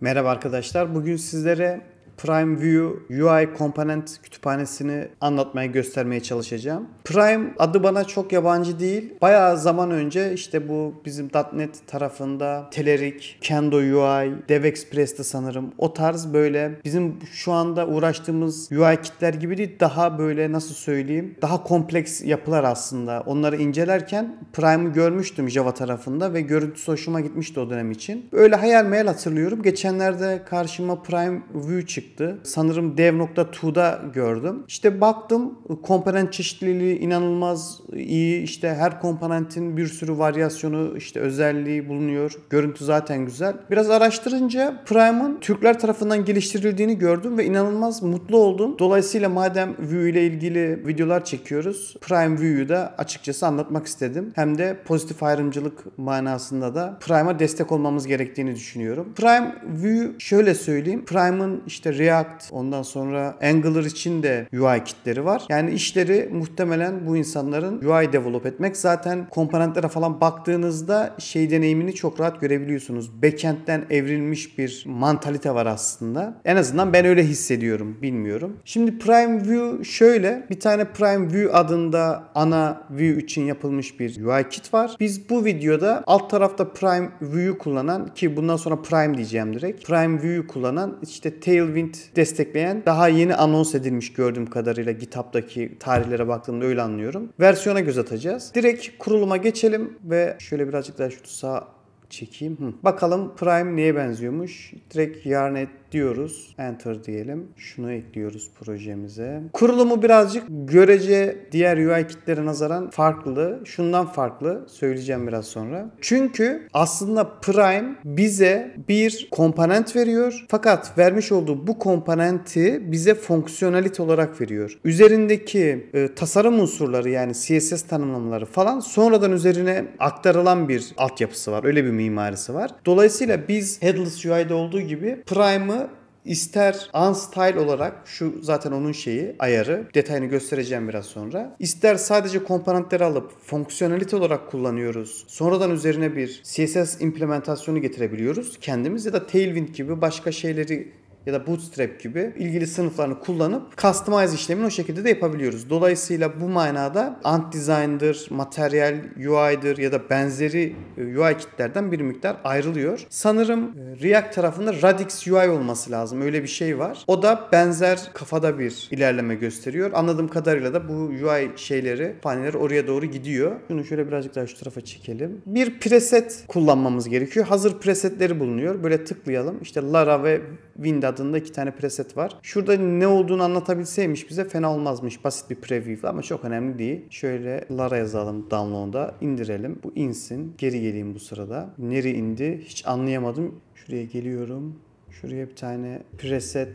Merhaba arkadaşlar. Bugün sizlere Prime View UI komponent kütüphanesini anlatmaya, göstermeye çalışacağım. Prime adı bana çok yabancı değil. Bayağı zaman önce işte bu bizim .NET tarafında Telerik, Kendo UI, DevExpress'te sanırım o tarz böyle bizim şu anda uğraştığımız UI kitler gibi değil, daha böyle nasıl söyleyeyim, daha kompleks yapılar aslında. Onları incelerken Prime'ı görmüştüm Java tarafında ve görüntüsü hoşuma gitmişti o dönem için. Böyle hayal meyal hatırlıyorum. Geçenlerde karşıma Prime View çıktı. Sanırım dev.to'da gördüm. İşte baktım, komponent çeşitliliği inanılmaz iyi. İşte her komponentin bir sürü varyasyonu, işte özelliği bulunuyor. Görüntü zaten güzel. Biraz araştırınca Prime'ın Türkler tarafından geliştirildiğini gördüm ve inanılmaz mutlu oldum. Dolayısıyla madem Vue ile ilgili videolar çekiyoruz, Prime Vue'yu da açıkçası anlatmak istedim. Hem de pozitif ayrımcılık manasında da Prime'a destek olmamız gerektiğini düşünüyorum. Prime Vue şöyle söyleyeyim. Prime'ın işte React, ondan sonra Angular için de UI kitleri var. Yani işleri muhtemelen bu insanların UI develop etmek. Zaten komponentlere falan baktığınızda şey deneyimini çok rahat görebiliyorsunuz. Backend'den evrilmiş bir mantalite var aslında. En azından ben öyle hissediyorum. Bilmiyorum. Şimdi Prime View şöyle. Bir tane Prime View adında ana View için yapılmış bir UI kit var. Biz bu videoda alt tarafta Prime View'yu kullanan, ki bundan sonra Prime diyeceğim direkt, Prime View'yu kullanan, işte Tailwind destekleyen, daha yeni anons edilmiş gördüğüm kadarıyla GitHub'daki tarihlere baktığımda öyle anlıyorum, versiyona göz atacağız. Direkt kuruluma geçelim ve şöyle birazcık daha şu sağa çekeyim. Bakalım Prime neye benziyormuş. Direkt Yarn diyoruz. Enter diyelim. Şunu ekliyoruz projemize. Kurulumu birazcık görece diğer UI kitlere nazaran farklı. Şundan farklı. Söyleyeceğim biraz sonra. Çünkü aslında Prime bize bir komponent veriyor. Fakat vermiş olduğu bu komponenti bize fonksiyonelite olarak veriyor. Üzerindeki tasarım unsurları, yani CSS tanımlamaları falan sonradan üzerine aktarılan bir altyapısı var. Öyle bir mimarisi var. Dolayısıyla biz Headless UI'de olduğu gibi Prime'ı İster unstyle olarak, şu zaten onun şeyi, ayarı, detayını göstereceğim biraz sonra. İster sadece komponentleri alıp fonksiyonelite olarak kullanıyoruz. Sonradan üzerine bir CSS implementasyonu getirebiliyoruz kendimiz, ya da Tailwind gibi başka şeyleri ya da Bootstrap gibi ilgili sınıflarını kullanıp customize işlemini o şekilde de yapabiliyoruz. Dolayısıyla bu manada Ant Design'dır, Material UI'dır ya da benzeri UI kitlerden bir miktar ayrılıyor. Sanırım React tarafında Radix UI olması lazım. Öyle bir şey var. O da benzer kafada bir ilerleme gösteriyor. Anladığım kadarıyla da bu UI şeyleri, paneleri oraya doğru gidiyor. Şunu şöyle birazcık daha şu tarafa çekelim. Bir preset kullanmamız gerekiyor. Hazır presetleri bulunuyor. Böyle tıklayalım. İşte Lara ve Wind adında iki tane preset var. Şurada ne olduğunu anlatabilseymiş bize fena olmazmış. Basit bir preview ama çok önemli değil. Şöyle Lara yazalım download'a, indirelim. Bu insin. Geri geleyim bu sırada. Nereye indi? Hiç anlayamadım. Şuraya geliyorum. Şuraya bir tane preset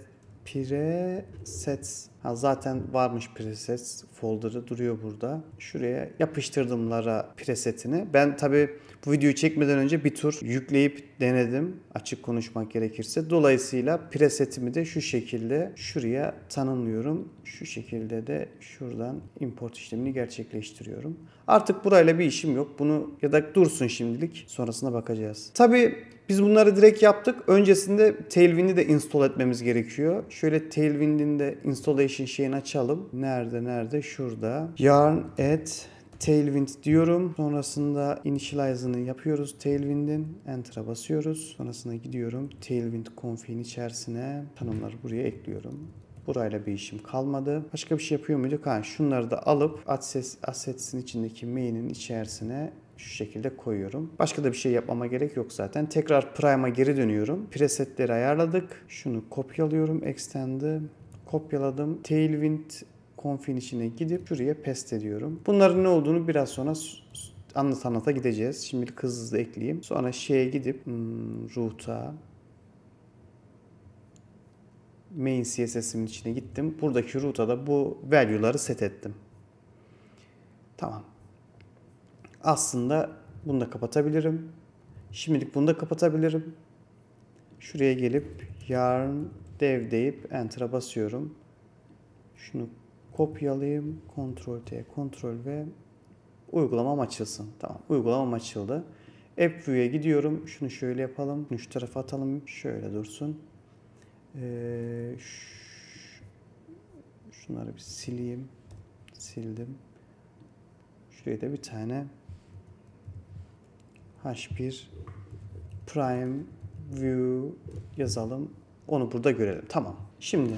zaten varmış preset folder'ı duruyor burada. Şuraya yapıştırdım Lara presetini. Ben tabi bu videoyu çekmeden önce bir tur yükleyip denedim, açık konuşmak gerekirse. Dolayısıyla presetimi de şu şekilde şuraya tanımlıyorum. Şu şekilde de şuradan import işlemini gerçekleştiriyorum. Artık burayla bir işim yok. Bunu ya da dursun şimdilik. Sonrasına bakacağız. Tabii biz bunları direkt yaptık. Öncesinde Tailwind'i de install etmemiz gerekiyor. Şöyle Tailwind'in de installation şeyini açalım. Nerede? Şurada. Yarn add Tailwind diyorum. Sonrasında initialize'ını yapıyoruz Tailwind'in. Enter'a basıyoruz. Sonrasında gidiyorum. Tailwind config'in içerisine tanımları buraya ekliyorum. Burayla bir işim kalmadı. Başka bir şey yapıyor muyduk? Şunları da alıp assets'in içindeki main'in içerisine şu şekilde koyuyorum. Başka da bir şey yapmama gerek yok zaten. Tekrar Prime'a geri dönüyorum. Presetleri ayarladık. Şunu kopyalıyorum. Extend'i kopyaladım. Tailwind config'in içine gidip şuraya paste ediyorum. Bunların ne olduğunu biraz sonra anlata gideceğiz. Şimdilik hızlı ekleyeyim. Sonra şeye gidip root'a, main CSS'imin içine gittim. Buradaki root'a da bu value'ları set ettim. Tamam. Aslında bunu da kapatabilirim. Şimdilik bunu da kapatabilirim. Şuraya gelip yarn dev deyip enter'a basıyorum. Şunu kopyalayayım. Ctrl T, Ctrl V. Uygulamam açılsın. Tamam. Uygulamam açıldı. AppView'ye gidiyorum. Şunu şöyle yapalım. Şunu şu tarafa atalım. Şöyle dursun. Şunları bir sileyim. Sildim. Şuraya da bir tane H1 Prime View yazalım. Onu burada görelim. Tamam. Şimdi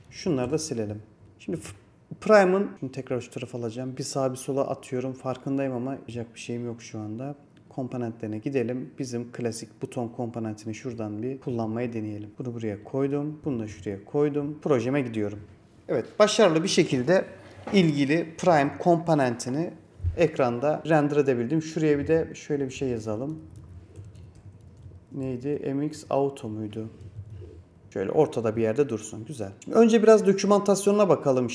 şunları da silelim. Şimdi Prime'ın tekrar şu tarafa alacağım. Bir sağa bir sola atıyorum. Farkındayım ama yapacak bir şeyim yok şu anda. Komponentlerine gidelim. Bizim klasik buton komponentini şuradan bir kullanmayı deneyelim. Bunu buraya koydum. Bunu da şuraya koydum. Projeme gidiyorum. Evet, başarılı bir şekilde ilgili Prime komponentini ekranda render edebildim. Şuraya bir de şöyle bir şey yazalım. Neydi? MX Auto muydu? Şöyle ortada bir yerde dursun. Güzel. Önce biraz dokümantasyonuna bakalım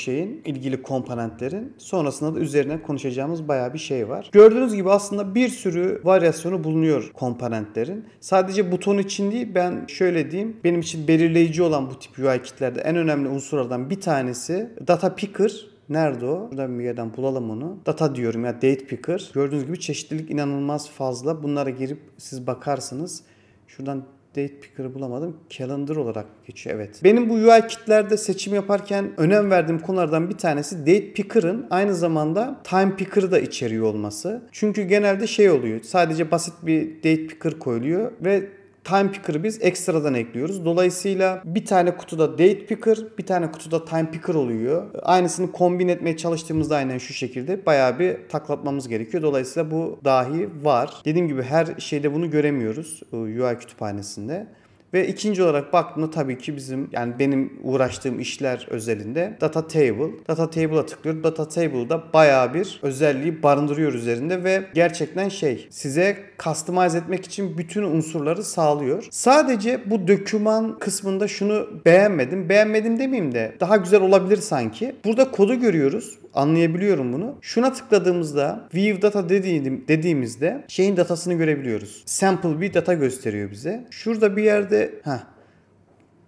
ilgili komponentlerin. Sonrasında da üzerine konuşacağımız bayağı bir şey var. Gördüğünüz gibi aslında bir sürü varyasyonu bulunuyor komponentlerin. Sadece buton için değil, ben şöyle diyeyim. Benim için belirleyici olan bu tip UI kitlerde en önemli unsurlardan bir tanesi Data Picker. Nerede o? Buradan bir yerden bulalım onu. Data diyorum ya, Date Picker. Gördüğünüz gibi çeşitlilik inanılmaz fazla. Bunlara girip siz bakarsınız. Şuradan Date Picker'ı bulamadım. Calendar olarak geçiyor. Evet. Benim bu UI kitlerde seçim yaparken önem verdiğim konulardan bir tanesi Date Picker'ın aynı zamanda Time Picker'ı da içeriyor olması. Çünkü genelde şey oluyor. Sadece basit bir Date Picker koyuluyor ve Time Picker'ı biz ekstradan ekliyoruz. Dolayısıyla bir tane kutuda Date Picker, bir tane kutuda Time Picker oluyor. Aynısını kombin etmeye çalıştığımızda aynen şu şekilde bayağı bir taklatmamız gerekiyor. Dolayısıyla bu dahi var. Dediğim gibi her şeyde bunu göremiyoruz UI kütüphanesinde. Ve ikinci olarak baktığımda tabii ki benim uğraştığım işler özelinde Data Table. Data Table'a tıklıyorum. Data Table'da bayağı bir özelliği barındırıyor üzerinde ve gerçekten size customize etmek için bütün unsurları sağlıyor. Sadece bu doküman kısmında şunu beğenmedim. Beğenmedim demeyeyim de daha güzel olabilir sanki. Burada kodu görüyoruz. Anlayabiliyorum bunu. Şuna tıkladığımızda View Data dediğimizde datasını görebiliyoruz. Sample bir data gösteriyor bize. Şurada bir yerde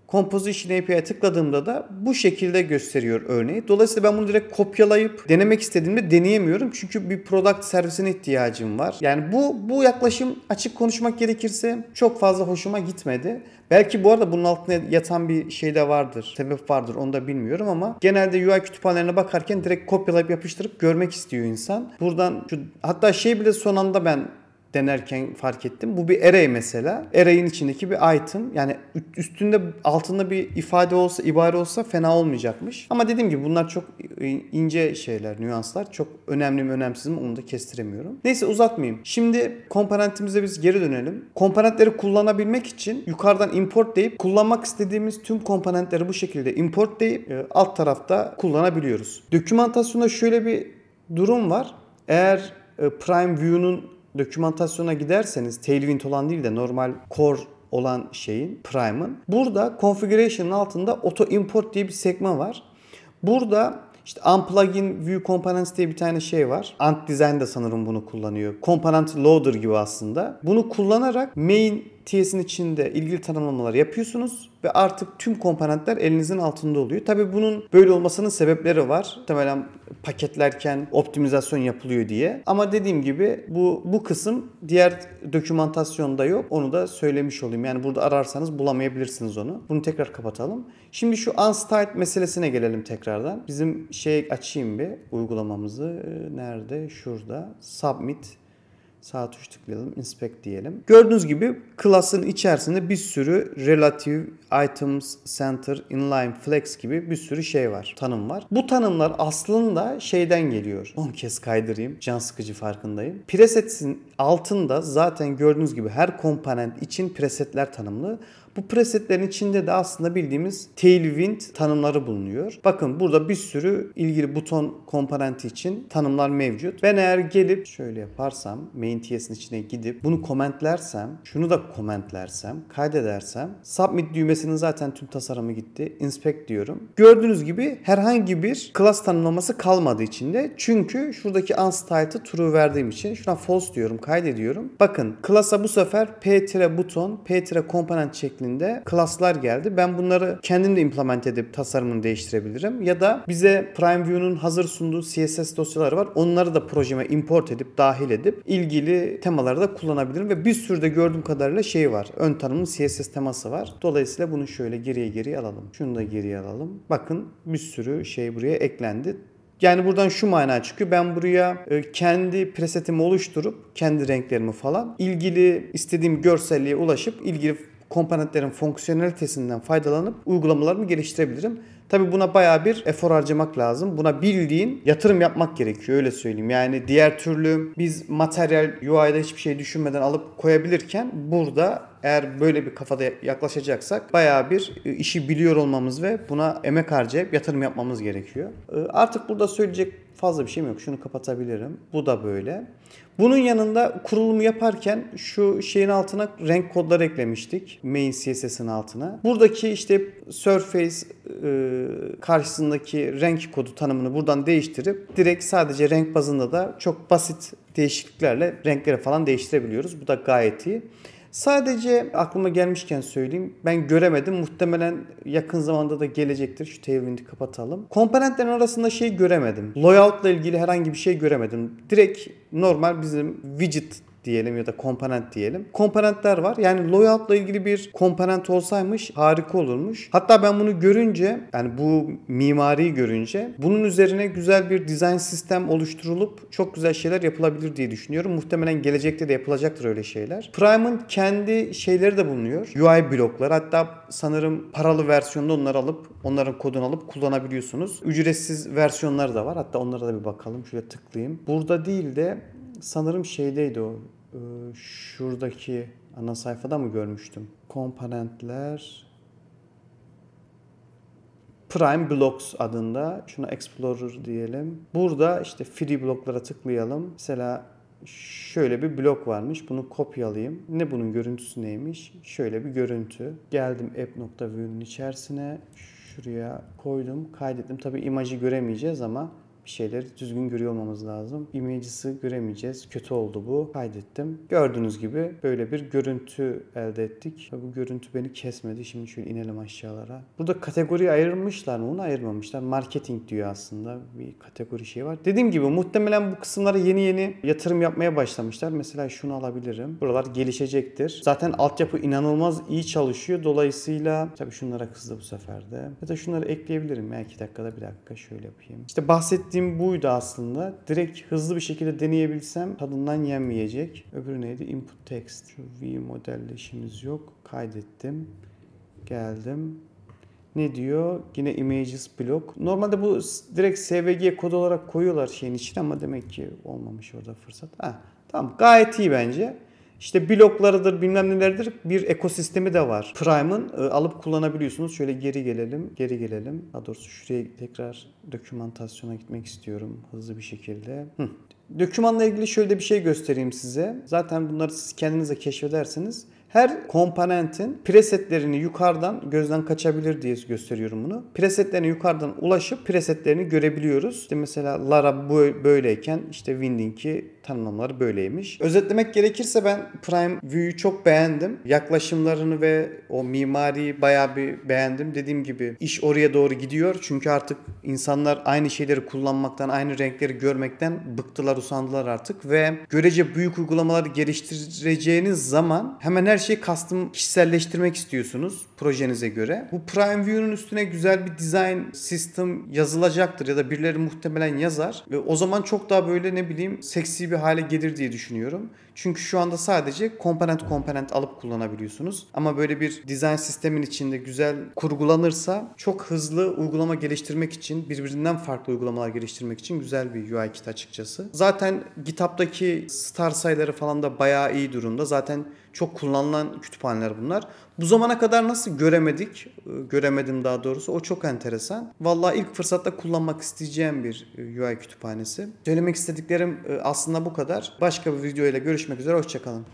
Composition API'ye tıkladığımda da bu şekilde gösteriyor örneği. Dolayısıyla ben bunu direkt kopyalayıp denemek istediğimde deneyemiyorum. Çünkü bir product servisine ihtiyacım var. Yani bu yaklaşım, açık konuşmak gerekirse, çok fazla hoşuma gitmedi. Belki bu arada bunun altında yatan bir şey de vardır. Sebep vardır, onu da bilmiyorum ama genelde UI kütüphanelerine bakarken direkt kopyalayıp yapıştırıp görmek istiyor insan. Buradan hatta bile son anda ben denerken fark ettim. Bu bir array mesela. Array'in içindeki bir item. Yani üstünde altında bir ibare olsa fena olmayacakmış. Ama dediğim gibi bunlar çok ince şeyler, nüanslar. Çok önemli mi önemsiz mi onu da kestiremiyorum. Neyse uzatmayayım. Şimdi komponentimize biz geri dönelim. Komponentleri kullanabilmek için yukarıdan import deyip kullanmak istediğimiz tüm komponentleri bu şekilde import deyip alt tarafta kullanabiliyoruz. Dokümantasyonda şöyle bir durum var. Eğer Prime View'nun dokümantasyona giderseniz, Tailwind olan değil de normal core olan Prime'ın, burada Configuration'ın altında Auto Import diye bir sekme var. Burada Unplugin View Components diye bir tane var. Ant Design de sanırım bunu kullanıyor. Component Loader gibi aslında. Bunu kullanarak main TS'in içinde ilgili tanımlamaları yapıyorsunuz ve artık tüm komponentler elinizin altında oluyor. Tabii bunun böyle olmasının sebepleri var. Muhtemelen paketlerken optimizasyon yapılıyor diye. Ama dediğim gibi bu kısım diğer dokümantasyonda yok. Onu da söylemiş olayım. Yani burada ararsanız bulamayabilirsiniz onu. Bunu tekrar kapatalım. Şimdi şu unstyled meselesine gelelim tekrardan. Bizim açayım bir uygulamamızı. Nerede? Şurada. Submit. Sağ tuş tıklayalım. Inspect diyelim. Gördüğünüz gibi class'ın içerisinde bir sürü relative, items, center, inline, flex gibi bir sürü var. Tanım var. Bu tanımlar aslında geliyor. 10 kez kaydırayım. Can sıkıcı, farkındayım. Presets'in altında zaten gördüğünüz gibi her komponent için presetler tanımlı. Bu presetlerin içinde de aslında bildiğimiz Tailwind tanımları bulunuyor. Bakın burada bir sürü ilgili buton komponenti için tanımlar mevcut. Ben eğer gelip şöyle yaparsam, main TS'in içine gidip bunu commentlersem, şunu da commentlersem, kaydedersem, submit düğmesinin zaten tüm tasarımı gitti. Inspect diyorum. Gördüğünüz gibi herhangi bir class tanımlaması kalmadı içinde. Çünkü şuradaki unstyled'ı true verdiğim için şuna false diyorum, kaydediyorum. Bakın class'a bu sefer p-buton, p-component şeklinde şeklinde klaslar geldi. Ben bunları kendim de implement edip tasarımını değiştirebilirim. Ya da bize PrimeView'nun hazır sunduğu CSS dosyaları var. Onları da projeme import edip, dahil edip ilgili temaları da kullanabilirim. Ve bir sürü de gördüğüm kadarıyla şey var. Ön tanımlı CSS teması var. Dolayısıyla bunu şöyle geriye alalım. Şunu da geriye alalım. Bakın bir sürü şey buraya eklendi. Yani buradan şu mana çıkıyor. Ben buraya kendi presetimi oluşturup kendi renklerimi falan ilgili istediğim görselliğe ulaşıp ilgili komponentlerin fonksiyonelitesinden faydalanıp uygulamalarımı geliştirebilirim. Tabii buna bayağı bir efor harcamak lazım. Buna bildiğin yatırım yapmak gerekiyor, öyle söyleyeyim. Yani diğer türlü biz materyal UI'da hiçbir şey düşünmeden alıp koyabilirken burada eğer böyle bir kafada yaklaşacaksak bayağı bir işi biliyor olmamız ve buna emek harcayıp yatırım yapmamız gerekiyor. Artık burada söyleyecek fazla bir şeyim yok. Şunu kapatabilirim. Bu da böyle. Bunun yanında kurulumu yaparken şu şeyin altına renk kodları eklemiştik. Main CSS'in altına. Buradaki işte Surface karşısındaki renk kodu tanımını buradan değiştirip direkt sadece renk bazında da çok basit değişikliklerle renkleri falan değiştirebiliyoruz. Bu da gayet iyi. Sadece aklıma gelmişken söyleyeyim. Ben göremedim. Muhtemelen yakın zamanda da gelecektir. Şu Tailwind'i kapatalım. Komponentlerin arasında şey göremedim. Layout'la ilgili herhangi bir şey göremedim. Direkt normal bizim widget diyelim ya da komponent diyelim. Komponentler var. Yani layout'la ilgili bir komponent olsaymış harika olurmuş. Hatta ben bunu görünce, yani bu mimariyi görünce bunun üzerine güzel bir dizayn sistem oluşturulup çok güzel şeyler yapılabilir diye düşünüyorum. Muhtemelen gelecekte de yapılacaktır öyle şeyler. Prime'ın kendi şeyleri de bulunuyor. UI blokları. Hatta sanırım paralı versiyonda onları alıp onların kodunu alıp kullanabiliyorsunuz. Ücretsiz versiyonları da var. Hatta onlara da bir bakalım. Şöyle tıklayayım. Burada değil de sanırım şeydeydi o. Şuradaki ana sayfada mı görmüştüm? Komponentler Prime Blocks adında. Şuna Explorer diyelim. Burada işte free bloklara tıklayalım. Mesela şöyle bir blok varmış. Bunu kopyalayayım. Ne bunun görüntüsü neymiş? Şöyle bir görüntü. Geldim app.view'nun içerisine. Şuraya koydum. Kaydettim. Tabii imajı göremeyeceğiz ama bir şeyleri düzgün görüyor olmamız lazım. Images'ı göremeyeceğiz. Kötü oldu bu. Kaydettim. Gördüğünüz gibi böyle bir görüntü elde ettik. Bu görüntü beni kesmedi. Şimdi şöyle inelim aşağılara. Burada kategori ayırmışlar mı? Onu ayırmamışlar. Marketing diyor aslında. Bir kategori şey var. Dediğim gibi muhtemelen bu kısımlara yeni yatırım yapmaya başlamışlar. Mesela şunu alabilirim. Buralar gelişecektir. Zaten altyapı inanılmaz iyi çalışıyor. Dolayısıyla tabii şunlara kızdı bu sefer de. Ya da şunları ekleyebilirim. Ya 2 dakikada bir dakika şöyle yapayım. İşte bahsettiğim buydu aslında. Direkt hızlı bir şekilde deneyebilsem tadından yenmeyecek. Öbürü neydi? Input text. Şu V modelle işimiz yok. Kaydettim. Geldim. Ne diyor? Yine images blok. Normalde bu direkt SVG kod olarak koyuyorlar şeyin içine ama demek ki olmamış orada fırsat. Tamam. Gayet iyi bence. İşte bloklarıdır, bilmem nelerdir. Bir ekosistemi de var. Prime'ın alıp kullanabiliyorsunuz. Şöyle geri gelelim. Daha doğrusu şuraya tekrar dokümantasyona gitmek istiyorum hızlı bir şekilde. Dokümanla ilgili şöyle bir şey göstereyim size. Zaten bunları siz kendinize keşfedersiniz. Her komponentin presetlerini yukarıdan gözden kaçabilir diye gösteriyorum bunu. Presetlerine yukarıdan ulaşıp presetlerini görebiliyoruz. İşte mesela Lara böyleyken işte Winding'i tanımlamaları böyleymiş. Özetlemek gerekirse ben Prime View'yu çok beğendim. Yaklaşımlarını ve o mimariyi bayağı bir beğendim. Dediğim gibi iş oraya doğru gidiyor. Çünkü artık insanlar aynı şeyleri kullanmaktan, aynı renkleri görmekten bıktılar, usandılar artık ve görece büyük uygulamaları geliştireceğiniz zaman hemen her şeyi custom kişiselleştirmek istiyorsunuz projenize göre. Bu Prime View'nun üstüne güzel bir design system yazılacaktır ya da birileri muhtemelen yazar. Ve o zaman çok daha böyle ne bileyim seksi bir hale gelir diye düşünüyorum. Çünkü şu anda sadece komponent alıp kullanabiliyorsunuz. Ama böyle bir design sistemin içinde güzel kurgulanırsa çok hızlı uygulama geliştirmek için, birbirinden farklı uygulamalar geliştirmek için güzel bir UI kit açıkçası. Zaten GitHub'daki star sayıları falan da bayağı iyi durumda. Zaten çok kullanılan kütüphaneler bunlar. Bu zamana kadar nasıl göremedim daha doğrusu. O çok enteresan. Vallahi ilk fırsatta kullanmak isteyeceğim bir UI kütüphanesi. Söylemek istediklerim aslında bu kadar. Başka bir video ile görüşmek üzere. Hoşça kalın.